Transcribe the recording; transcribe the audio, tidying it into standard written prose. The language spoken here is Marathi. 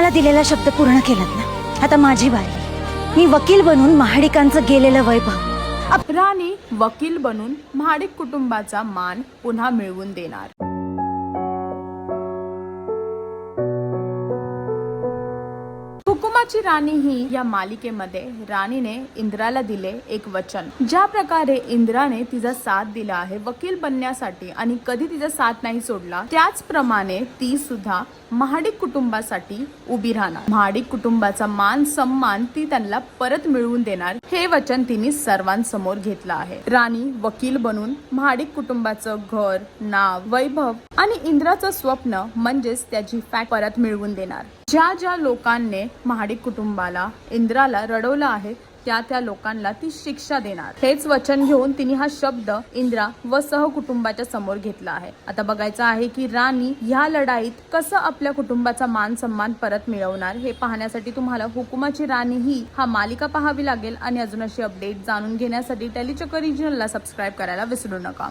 इंद्राला दिलेला शब्द पूर्ण केलात ना, आता माझी बारी. मी वकील बनून महाडिकांचं गेलेलं वैभव. राणी वकील बनून महाडिक कुटुंबाचा मान पुन्हा मिळवून देणार. हुकुमाची राणी ही या मालिकेमध्ये राणीने इंद्राला दिले एक वचन. ज्या प्रकारे इंद्राने तिचा साथ दिला आहे वकील बनण्यासाठी आणि कधी तिचा साथ नाही सोडला, त्याचप्रमाणे ती सुद्धा महाडिक कुटुंबासाठी उभी राहणार. महाडिक कुटुंबाचा मान सन्मान ती त्यांना परत मिळवून देणार, हे वचन तिने सर्वांसमोर घेतलं आहे. राणी वकील बनून महाडिक कुटुंबाचं घर, नाव, वैभव आणि इंद्राचं स्वप्न म्हणजेच त्याची फॅक्ट परत मिळवून देणार. ज्या ज्या लोकांनी महाडिक कुटुंबाला इंद्राला रडवलं आहे त्या लोकांना ती शिक्षा देणार. हेच वचन घेऊन तिने हा शब्द इंद्रा व सहकुटुंबाच्या समोर घेतला आहे. आता बघायचं आहे की राणी ह्या लढाईत कसं आपल्या कुटुंबाचा मान सन्मान परत मिळवणार. हे पाहण्यासाठी तुम्हाला हुकुमाची राणी ही हा मालिका पाहावी लागेल आणि अजून अशी अपडेट जाणून घेण्यासाठी टेलीचक्कर रिजनला सबस्क्राईब करायला विसरू नका.